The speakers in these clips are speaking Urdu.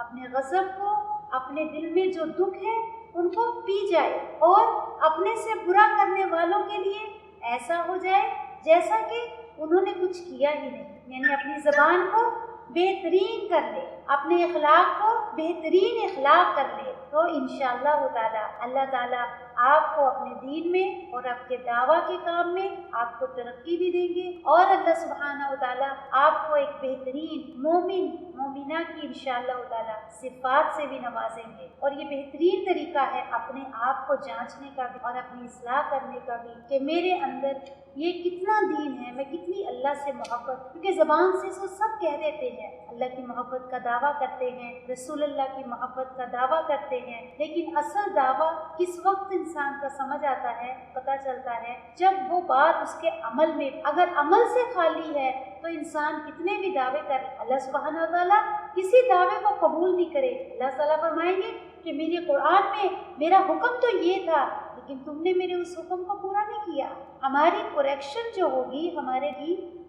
اپنے غضب کو، اپنے دل میں جو دکھ ہے ان کو پی جائے اور اپنے سے برا کرنے والوں کے لیے ایسا ہو جائے جیسا کہ انہوں نے کچھ کیا ہی نہیں، یعنی اپنی زبان کو بہترین کر لے، اپنے اخلاق کو بہترین اخلاق کر لے، تو انشاءاللہ تعالی اللہ تعالیٰ آپ کو اپنے دین میں اور آپ کے دعویٰ کے کام میں آپ کو ترقی بھی دیں گے، اور اللہ سبحانہ و تعالیٰ آپ کو ایک بہترین مومن مومنہ کی انشاءاللہ تعالیٰ صفات سے بھی نوازیں گے۔ اور یہ بہترین طریقہ ہے اپنے آپ کو جانچنے کا بھی اور اپنی اصلاح کرنے کا بھی کہ میرے اندر یہ کتنا دین ہے، میں کتنی اللہ سے محبت، کیونکہ زبان سے تو سب کہہ دیتے ہیں، اللہ کی محبت کا دعویٰ کرتے ہیں، رسول اللہ کی محبت کا دعویٰ کرتے ہیں، لیکن اصل دعویٰ کس وقت انسان کا سمجھ آتا ہے، پتہ چلتا ہے جب وہ بات اس کے عمل میں، اگر عمل سے خالی ہے تو انسان کتنے بھی دعوے کرے اللہ سبحانہ و تعالیٰ کسی دعوے کو قبول نہیں کرے۔ اللہ تعالیٰ فرمائیں گے کہ میرے قرآن میں میرا حکم تو یہ تھا لیکن تم نے میرے اس حکم کو پورا نہیں کیا۔ ہماری کریکشن جو ہوگی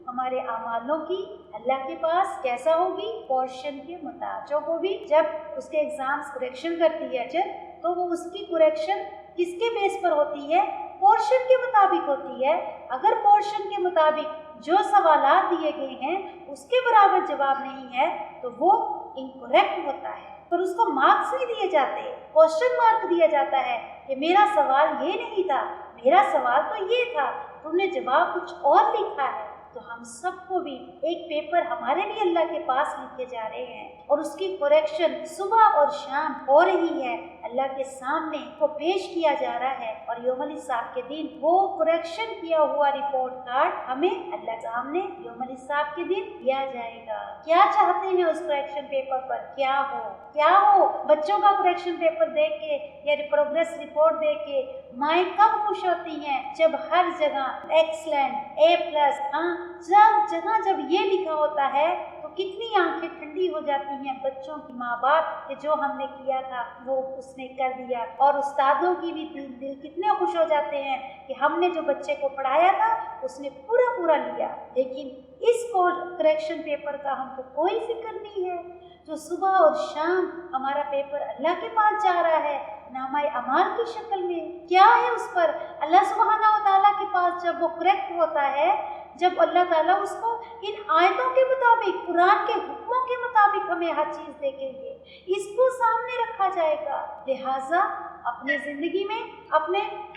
ہمارے اعمالوں کی اللہ کے پاس کیسا ہوگی؟ پورشن کے مطابق۔ جو وہ بھی جب اس کے ایگزامز کریکشن کرتی ہے تو وہ اس کی کریکشن کس کے بیس پر ہوتی ہے؟ پورشن کے مطابق ہوتی ہے۔ اگر پورشن کے مطابق جو سوالات دیے گئے ہیں اس کے برابر جواب نہیں ہے تو وہ انکریکٹ ہوتا ہے، پر اس کو مارکس نہیں دیے جاتے، کوشچن مارک دیا جاتا ہے کہ میرا سوال یہ نہیں تھا، میرا سوال تو یہ تھا، تم نے جواب کچھ اور لکھا ہے۔ تو ہم سب کو بھی ایک پیپر ہمارے بھی اللہ کے پاس لکھے جا رہے ہیں اور اس کی کریکشن صبح اور شام ہو رہی ہے، اللہ کے سامنے وہ پیش کیا جا رہا ہے، اور یوم الحساب کے دن وہ کریکشن کیا ہوا رپورٹ کارڈ ہمیں اللہ کے سامنے یوم الحساب کے دن دیا جائے گا۔ کیا چاہتے ہیں اس کریکشن پیپر پر کیا ہو؟ بچوں کا کریکشن پیپر دیکھ کے یا پروگریس رپورٹ دیکھ کے مائیں کب خوش ہوتی ہیں؟ جب ہر جگہ ایکسلنٹ، A+، جب یہ لکھا ہوتا ہے تو کتنی آنکھیں ٹھنڈی ہو جاتی ہیں بچوں کی، ماں باپ کہ جو ہم نے کیا تھا وہ اس نے کر دیا، اور استادوں کی بھی دل کتنے خوش ہو جاتے ہیں کہ ہم نے جو بچے کو پڑھایا تھا اس نے پورا لیا۔ لیکن اس کو کریکشن پیپر کا ہم کو کوئی فکر نہیں ہے، جو صبح اور شام ہمارا پیپر اللہ کے پاس جا رہا ہے نامہ اعمال کی شکل میں، کیا ہے اس پر؟ اللہ سبحانہ و تعالیٰ کے پاس جب وہ کریکٹ ہوتا ہے، جب اللہ تعالیٰ اس کو ان آیتوں کے مطابق، قرآن کے حکموں کے مطابق ہمیں ہر چیز دیکھیں گے، اس کو سامنے رکھا جائے گا۔ لہٰذا اپنی زندگی میں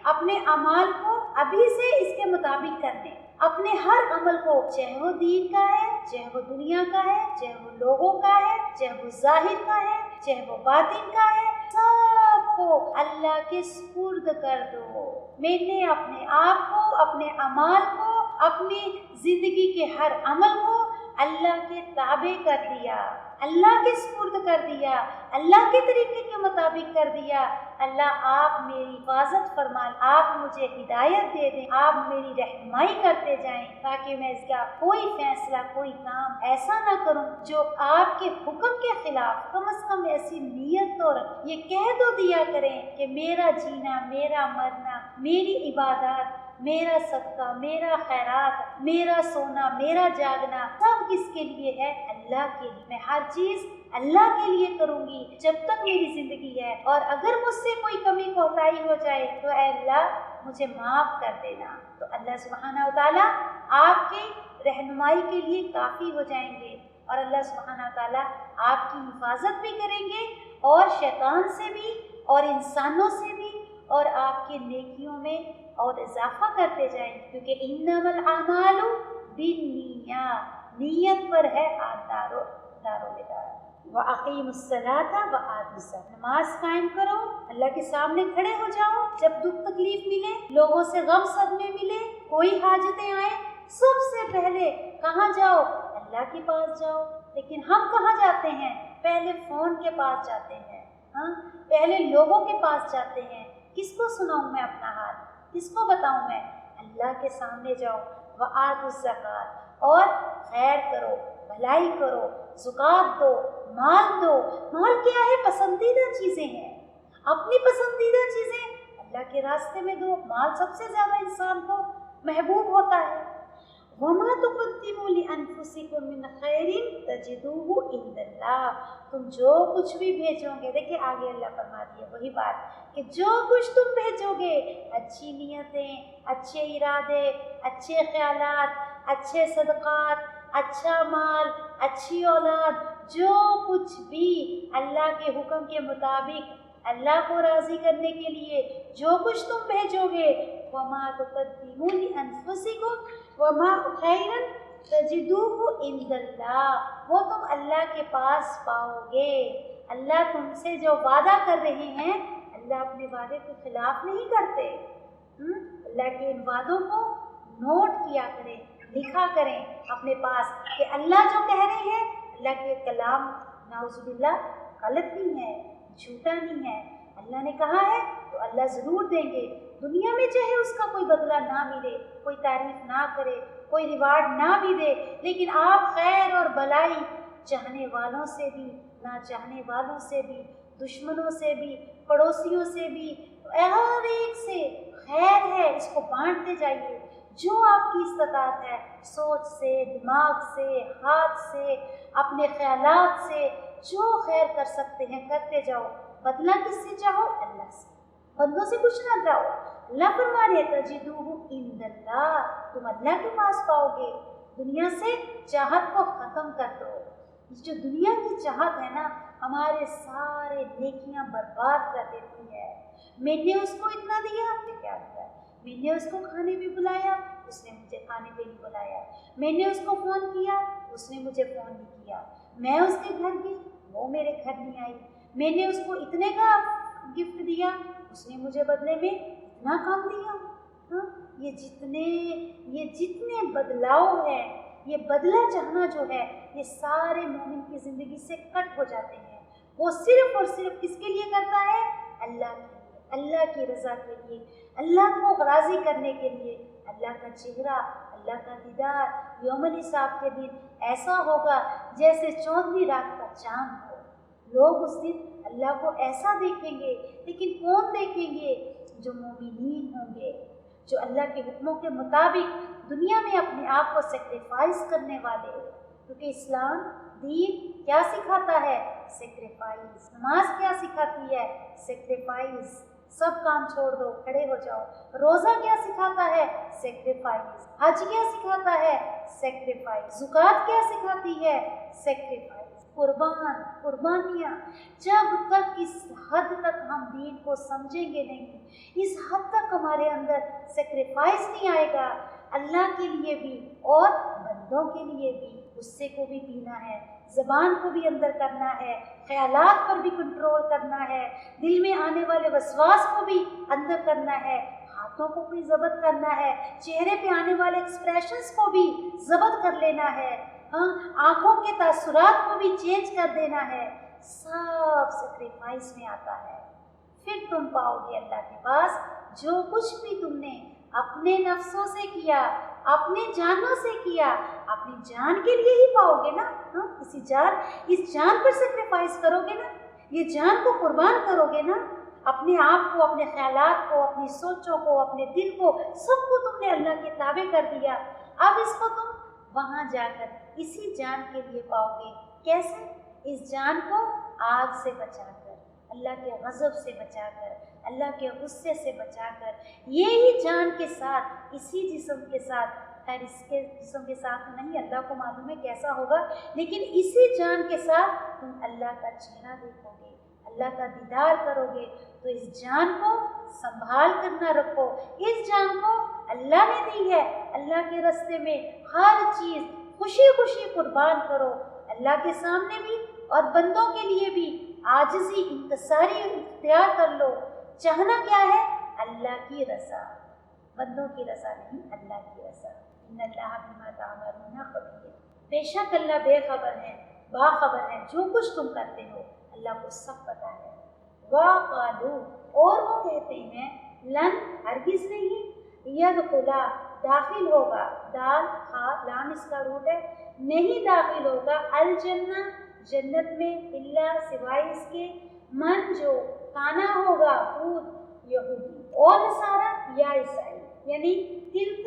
اپنے اعمال کو ابھی سے اس کے مطابق کر دیں، اپنے ہر عمل کو، چاہے وہ دین کا ہے، چاہے وہ دنیا کا ہے، چاہے وہ لوگوں کا ہے، چاہے وہ ظاہر کا ہے، چاہے وہ باطن کا ہے، سب کو اللہ کے سپرد کر دو۔ میں نے اپنے آپ کو، اپنے اعمال کو، اپنی زندگی کے ہر عمل کو اللہ کے تابع کر دیا، اللہ کے سپرد کر دیا، اللہ کے طریقے کے مطابق کر دیا۔ اللہ آپ میری حفاظت فرمائیں، آپ مجھے ہدایت دے دیں، آپ میری رہنمائی کرتے جائیں، تاکہ میں اس کا کوئی فیصلہ، کوئی کام ایسا نہ کروں جو آپ کے حکم کے خلاف، کم از کم ایسی نیت تو رکھ، یہ کہہ تو دیا کریں کہ میرا جینا، میرا مرنا، میری عبادات، میرا صدقہ، میرا خیرات، میرا سونا، میرا جاگنا، سب کس کے لیے ہے؟ اللہ کے لیے۔ میں ہر چیز اللہ کے لیے کروں گی جب تک میری زندگی ہے، اور اگر مجھ سے کوئی کمی کوتاہی ہو جائے تو اے اللہ مجھے معاف کر دینا۔ تو اللہ سبحانہ و تعالیٰ آپ کی رہنمائی کے لیے کافی ہو جائیں گے، اور اللہ سبحانہ و تعالیٰ آپ کی حفاظت بھی کریں گے، اور شیطان سے بھی، اور انسانوں سے بھی، اور آپ کی نیکیوں میں اور اضافہ کرتے جائیں، کیونکہ انما الاعمال بالنیات، نیت پر ہے دارو وَأَقِیمُوا الصَّلَاةَ وَآتُوا الزَّکَاةَ، نماز قائم کرو، اللہ کے سامنے کھڑے ہو جاؤ، جب دکھ تکلیف ملے، لوگوں سے غم صدمے ملے، کوئی حاجتیں آئیں، سب سے پہلے کہاں جاؤ؟ اللہ کے پاس جاؤ۔ لیکن ہم کہاں جاتے ہیں؟ پہلے فون کے پاس جاتے ہیں، پہلے لوگوں کے پاس جاتے ہیں، کس کو سناؤں میں اپنا حال، کس کو بتاؤں میں؟ اللہ کے سامنے جاؤ، وَآتُوا الزَّکَاةَ، اور خیر کرو، بھلائی کرو، زکوٰۃ دو، مال دو۔ مال کیا ہے؟ پسندیدہ چیزیں ہیں، اپنی پسندیدہ چیزیں اللہ کے راستے میں دو۔ مال سب سے زیادہ انسان کو محبوب ہوتا ہے، وما تقدموا لانفسکم من خیر تجدوہ عند اللہ، تم جو کچھ بھی بھیجو گے، دیکھیں آگے اللہ فرما دیے وہی بات کہ جو کچھ تم بھیجو گے، اچھی نیتیں، اچھے ارادے، اچھے خیالات، اچھے صدقات، اچھا مال، اچھی اولاد، جو کچھ بھی اللہ کے حکم کے مطابق اللہ کو راضی کرنے کے لیے جو کچھ تم بھیجو گے، وما تقدموا لانفسکم وما خیرا تجدوہ عند اللہ، وہ تم اللہ کے پاس پاؤ گے۔ اللہ تم سے جو وعدہ کر رہے ہیں، اللہ اپنے وعدے کے خلاف نہیں کرتے۔ اللہ کے ان وعدوں کو نوٹ کیا کریں، لکھا کریں اپنے پاس کہ اللہ جو کہہ رہے ہیں، اللہ کے کلام نعوذ باللہ غلط نہیں ہے، جھوٹا نہیں ہے۔ اللہ نے کہا ہے تو اللہ ضرور دیں گے، دنیا میں چاہے اس کا کوئی بدلہ نہ ملے، کوئی تعریف نہ کرے، کوئی ریوارڈ نہ بھی دے، لیکن آپ خیر اور بھلائی چاہنے والوں سے بھی، نہ چاہنے والوں سے بھی، دشمنوں سے بھی، پڑوسیوں سے بھی، ہر ایک سے خیر ہے، اس کو بانٹتے جائیے۔ جو آپ کی استطاعت ہے، سوچ سے، دماغ سے، ہاتھ سے، اپنے خیالات سے، جو خیر کر سکتے ہیں کرتے جاؤ۔ بدلہ کس سے چاہو؟ اللہ سے، بندوں سے کچھ نہ چاہو۔ اللہ فرما رہے تجدوہ عند اللہ، تم اللہ کے پاس پاؤ گے۔ دنیا سے چاہت کو ختم کر دو۔ جو دنیا کی چاہت ہے نا، ہمارے سارے نیکیاں برباد کر دیتی ہے۔ میں نے اس کو اتنا دیا، آپ نے کیا دیا؟ میں نے اس کو کھانے پہ بلایا، اس نے مجھے کھانے پہ نہیں بلایا۔ میں نے اس کو فون کیا، اس نے مجھے فون نہیں کیا۔ میں اس کے گھر گئی، وہ میرے گھر نہیں آئی۔ میں نے اس کو اتنے کا گفٹ دیا، اس نے مجھے بدلے میں اتنا کم دیا۔ ہاں، یہ جتنے بدلاؤ ہیں، یہ بدلہ چاہنا جو ہے، یہ سارے مومن کی زندگی سے کٹ ہو جاتے ہیں۔ وہ صرف اور صرف کس کے لیے کرتا ہے؟ اللہ کے لیے، اللہ کی رضا کے لیے، اللہ کو راضی کرنے کے لیے۔ اللہ کا چہرہ، اللہ کا دیدار یوم الحساب کے دن ایسا ہوگا جیسے 14ویں رات کا چاند ہو۔ لوگ اس دن اللہ کو ایسا دیکھیں گے، لیکن کون دیکھیں گے؟ جو مومنین ہوں گے، جو اللہ کے حکموں کے مطابق دنیا میں اپنے آپ کو سیکریفائز کرنے والے، کیونکہ اسلام دین کیا سکھاتا ہے؟ سیکریفائز۔ نماز کیا سکھاتی ہے؟ سیکریفائز۔ سب کام چھوڑ دو، کھڑے ہو جاؤ۔ روزہ کیا سکھاتا ہے؟ سیکریفائز۔ حج کیا سکھاتا ہے؟ سیکریفائز۔ زکوٰۃ کیا سکھاتی ہے؟ سیکریفائز۔ قربانیاں، جب تک اس حد تک ہم دین کو سمجھیں گے نہیں، اس حد تک ہمارے اندر سیکریفائز نہیں آئے گا، اللہ کے لیے بھی اور بندوں کے لیے بھی۔ غصے کو بھی پینا ہے، زبان کو بھی اندر کرنا ہے، خیالات پر بھی کنٹرول کرنا ہے، دل میں آنے والے وسواس کو بھی اندر کرنا ہے، ہاتھوں کو بھی ضبط کرنا ہے، چہرے پہ آنے والے ایکسپریشنز کو بھی ضبط کر لینا ہے، آنکھوں کے تاثرات کو بھی چینج کر دینا ہے۔ سب سیکریفائس میں آتا ہے۔ پھر تم پاؤ گے اللہ کے پاس جو کچھ بھی تم نے اپنے نفسوں سے کیا، اپنے جانوں سے کیا، اپنی جان کے لیے ہی پاؤ گے نا۔ اس جان پر سیکریفائس کرو گے نا، یہ جان کو قربان کرو گے نا، اپنے آپ کو، اپنے خیالات کو، اپنی سوچوں کو، اپنے دل کو، سب کو تم نے اللہ کے تابع کر دیا۔ اب اس کو تم وہاں جا کر اسی جان کے لیے پاؤ گے۔ کیسے؟ اس جان کو آگ سے بچا کر، اللہ کے غضب سے بچا کر، اللہ کے غصے سے بچا کر، یہی جان کے ساتھ، اسی جسم کے ساتھ، خیر اس کے جسم کے ساتھ تو نہیں، اللہ کو معلوم ہے کیسا ہوگا، لیکن اسی جان کے ساتھ تم اللہ کا چہرہ دیکھو گے، اللہ کا دیدار کرو گے۔ تو اس جان کو سنبھال کر نہ رکھو، اس جان کو اللہ نے دی ہے، اللہ کے راستے میں ہر چیز خوشی خوشی قربان کرو، اللہ کے سامنے بھی اور بندوں کے لیے بھی عاجزی، انکساری اختیار کر لو۔ چاہنا کیا ہے؟ اللہ کی رضا، بندوں کی رضا نہیں، اللہ کی رضا۔ ان اللہ بما تعملون خبیر، بے شک اللہ بے خبر ہے، باخبر ہے، جو کچھ تم کرتے ہو اللہ کو سب پتہ ہے۔ وَقَالُوا، اور وہ کہتے ہیں، لن، ہرگز نہیں، یدخلا، داخل ہوگا، دال خا لام اس کا روٹ ہے، نہیں داخل ہوگا، الجنہ، جنت میں، اللہ، سوائے اس کے، من، جو کانا ہوگا، ہود، یہودی، اور نصارہ یا عیسائی، یعنی تلک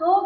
2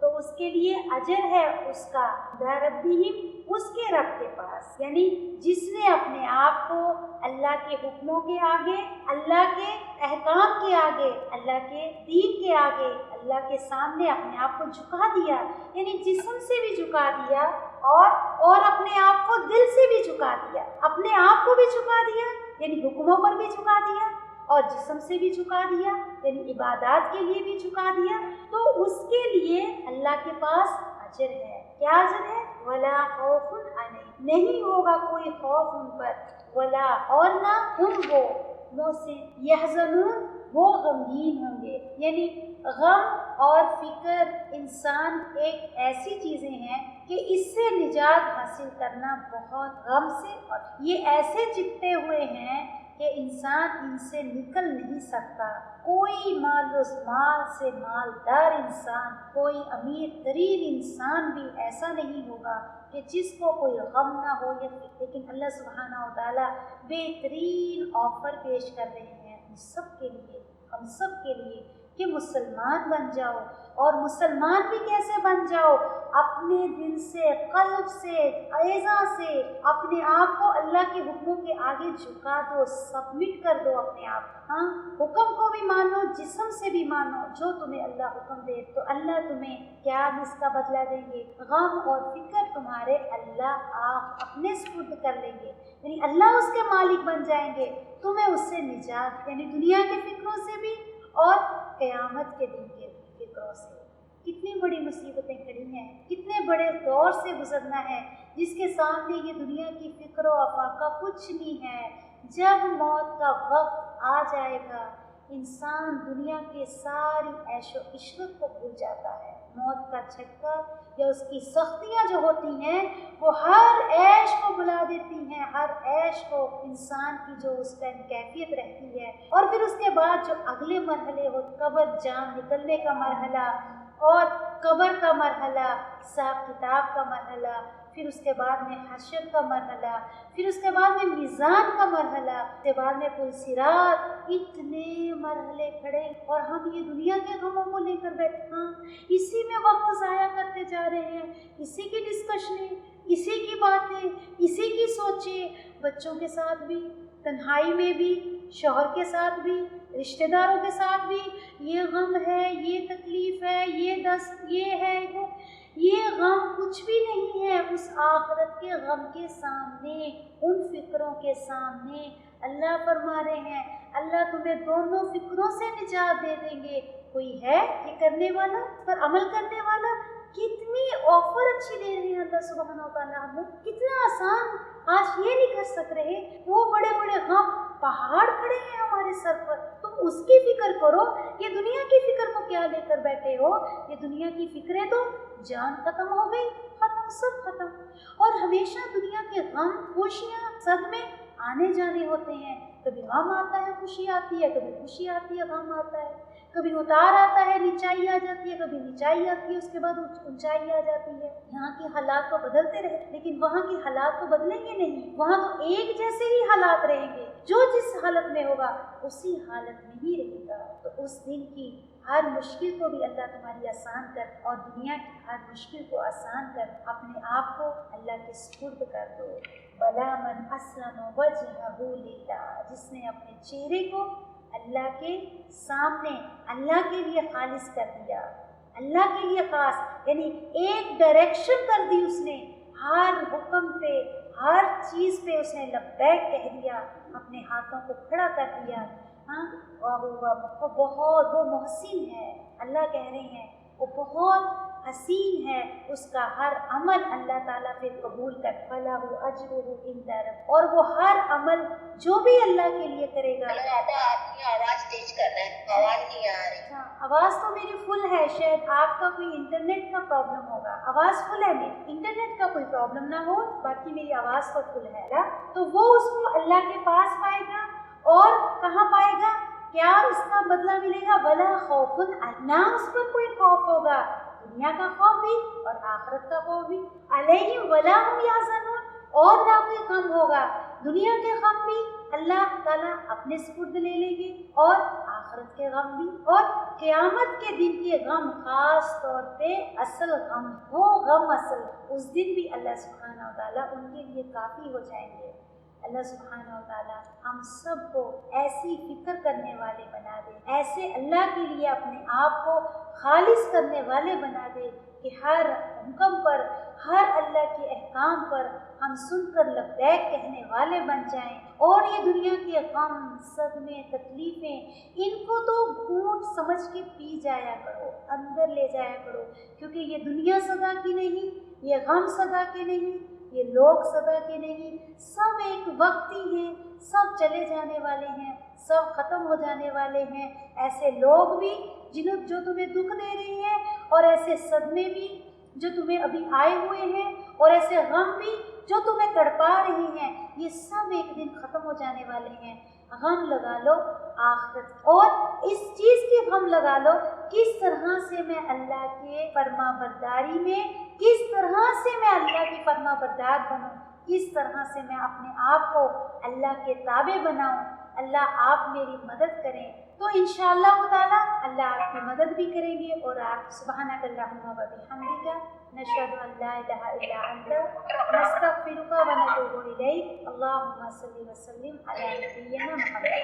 تو اس کے لیے اجر ہے اس کا ربہم، اس کے رب کے پاس، یعنی جس نے اپنے آپ کو اللہ کے حکموں کے آگے، اللہ کے احکام کے آگے، اللہ کے دین کے آگے، اللہ کے سامنے اپنے آپ کو جھکا دیا، یعنی جسم سے بھی جھکا دیا اور اپنے آپ کو دل سے بھی جھکا دیا، اپنے آپ کو بھی جھکا دیا یعنی حکموں پر بھی جھکا دیا اور جسم سے بھی جھکا دیا یعنی عبادات کے لیے بھی جھکا دیا، تو اس کے لیے اللہ کے پاس اجر ہے۔ کیا اجر ہے؟ ولا خوف علیہم، نہیں ہوگا کوئی خوف ان پر، ولا اور نہ ہم وہ محسن یحزنون، وہ غمگین ہوں گے، یعنی غم اور فکر انسان ایک ایسی چیزیں ہیں کہ اس سے نجات حاصل کرنا بہت غم سے، اور یہ ایسے چپٹے ہوئے ہیں کہ انسان ان سے نکل نہیں سکتا۔ کوئی مال سے مالدار انسان، کوئی امیر ترین انسان بھی ایسا نہیں ہوگا کہ جس کو کوئی غم نہ ہو یا فکر، لیکن اللہ سبحانہ و تعالیٰ بہترین آفر پیش کر رہے ہیں ہم سب کے لیے، ہم سب کے لیے کہ مسلمان بن جاؤ، اور مسلمان بھی کیسے بن جاؤ؟ اپنے دل سے، قلب سے، اعضاء سے اپنے آپ کو اللہ کے حکموں کے آگے جھکا دو، سبمٹ کر دو اپنے آپ، ہاں حکم کو بھی مانو، جسم سے بھی مانو، جو تمہیں اللہ حکم دے تو اللہ تمہیں کیا اس کا بدلہ دیں گے؟ غم اور فکر تمہارے اللہ آپ اپنے سپرد کر لیں گے، یعنی اللہ اس کے مالک بن جائیں گے، تمہیں اس سے نجات، یعنی دنیا کے فکروں سے بھی اور قیامت کے دن کے فکروں سے۔ کتنی بڑی مصیبتیں کھڑی ہیں، کتنے بڑے دور سے گزرنا ہے جس کے سامنے یہ دنیا کی فکر و افاقہ کچھ نہیں ہے۔ جب موت کا وقت آ جائے گا انسان دنیا کے ساری عیش و عشرت کو بھول جاتا ہے، موت کا جھٹکا یا اس کی سختیاں جو ہوتی ہیں وہ ہر عیش کو بلا دیتی ہیں، ہر عیش کو انسان کی جو اس ٹائم کیفیت رہتی ہے، اور پھر اس کے بعد جو اگلے مرحلے ہو، قبر جان نکلنے کا مرحلہ اور قبر کا مرحلہ، حساب کتاب کا مرحلہ، پھر اس کے بعد میں حشر کا مرحلہ، پھر اس کے بعد میں میزان کا مرحلہ، اس کے بعد میں پل صراط، اتنے مرحلے کھڑے، اور ہم یہ دنیا کے غموں کو لے کر بیٹھے، ہاں اسی میں وقت ضائع کرتے جا رہے ہیں، اسی کی ڈسکشنیں، اسی کی باتیں، اسی کی سوچیں، بچوں کے ساتھ بھی، تنہائی میں بھی، شوہر کے ساتھ بھی، رشتہ داروں کے ساتھ بھی، یہ غم ہے، یہ تکلیف ہے، یہ دست، یہ ہے وہ، یہ غم کچھ بھی نہیں ہے اس آخرت کے غم کے سامنے، ان فکروں کے سامنے۔ اللہ فرما رہے ہیں اللہ تمہیں دونوں فکروں سے نجات دے دیں گے۔ کوئی ہے یہ کرنے والا، پر عمل کرنے والا؟ کتنی آفر اچھی دے رہے ہیں اللہ سبحانہ و تعالیٰ ہمیں، کتنا آسان، آج یہ نہیں کر سک رہے، وہ بڑے بڑے غم پہاڑ کھڑے ہیں ہمارے سر پر، تم اس کی فکر کرو، یہ دنیا کی فکر کو کیا لے کر بیٹھے ہو؟ یہ دنیا کی فکریں تو جان ختم ہو گئی، ختم، سب ختم، اور ہمیشہ دنیا کے غم، خوشیاں، صدمے آنے جانے ہوتے ہیں، کبھی غم آتا ہے خوشی آتی ہے، کبھی خوشی آتی ہے غم آتا ہے، کبھی اتار آتا ہے نچائی آ جاتی ہے، کبھی نچائی آتی ہے اس کے بعد اونچائی آ جاتی ہے۔ یہاں کے حالات تو بدلتے رہے لیکن وہاں کے حالات تو بدلیں گے نہیں، وہاں تو ایک جیسے ہی حالات رہیں گے، جو جس حالت میں ہوگا اسی حالت میں ہی رہے گا۔ تو اس دن کی ہر مشکل کو بھی اللہ تمہاری آسان کر، اور دنیا کی ہر مشکل کو آسان کر، اپنے آپ کو اللہ کے سپرد کر دو۔ بلا من اسلم وجہہ للہ، جس نے اپنے چہرے کو اللہ کے سامنے اللہ کے لیے خالص کر دیا، اللہ کے لیے خاص، یعنی ایک ڈائریکشن کر دی اس نے، ہر حکم پہ، ہر چیز پہ اس نے لبیک کہہ دیا، اپنے ہاتھوں کو کھڑا کر دیا، ہاں وہ بہت، وہ محسن ہے، اللہ کہہ رہے ہیں وہ بہت حسین ہے، اس کا ہر عمل اللہ تعالیٰ پھر قبول کر، فلاح اجرہ عند ربہ، اور وہ ہر عمل جو بھی اللہ کے لیے کرے گا۔ آپ کی آواز تیز کر رہے ہیں، آواز نہیں آ رہی۔ ہاں آواز تو میری فل ہے، شاید آپ کا کوئی انٹرنیٹ کا پرابلم ہوگا، آواز فل ہے میری، انٹرنیٹ کا کوئی پرابلم نہ ہو، باقی میری آواز تو فل ہے نا۔ تو وہ اس کو اللہ کے پاس پائے گا، اور کہاں پائے گا؟ کیا اس کا بدلہ ملے گا؟ ولا خوف، نہ اس پر کوئی خوف ہوگا، دنیا کا خوف بھی اور آخرت کا خوف بھی، علیہم ولا ہم یحزنون، اور نہ کوئی غم ہوگا، دنیا کے غم بھی اللہ تعالیٰ اپنے سپرد لے لیں گے، اور آخرت کے غم بھی، اور قیامت کے دن کے غم خاص طور پہ اصل غم، وہ غم اصل، اس دن بھی اللہ سبحانہ و تعالیٰ ان کے لیے کافی ہو جائیں گے۔ اللہ سبحانہ و تعالیٰ ہم سب کو ایسی فکر کرنے والے بنا دے، ایسے اللہ کے لیے اپنے آپ کو خالص کرنے والے بنا دے کہ ہر حکم پر، ہر اللہ کے احکام پر ہم سن کر لبیک کہنے والے بن جائیں، اور یہ دنیا کے غم، صدمے، تکلیفیں، ان کو تو گھونٹ سمجھ کے پی جایا کرو، اندر لے جایا کرو، کیونکہ یہ دنیا سدا کی نہیں، یہ غم سدا کے نہیں، یہ لوگ سدا کے نہیں، سب ایک وقت ہی ہیں، سب چلے جانے والے ہیں، سب ختم ہو جانے والے ہیں۔ ایسے لوگ بھی جو تمہیں دکھ دے رہے ہیں، اور ایسے صدمے بھی جو تمہیں ابھی آئے ہوئے ہیں، اور ایسے غم بھی جو تمہیں تڑپا رہے ہیں، یہ سب ایک دن ختم ہو جانے والے ہیں۔ غم لگا لو آخرت، اور اس چیز کی غم لگا لو کس طرح سے میں اللہ کے فرما برداری میں، کس طرح سے میں اللہ کی فرما بردار بنوں، کس طرح سے میں اپنے آپ کو اللہ کے تابع بناؤں۔ اللہ آپ میری مدد کریں، تو انشاءاللہ تعالیٰ اللہ آپ کی مدد بھی کریں گے، اور آپ سبحانک اللہم و بحمدک نشہد ان لا الہ الا انت نستغفرک و نتوب الیک۔ اللہم صلی وسلم علی نبینا محمد۔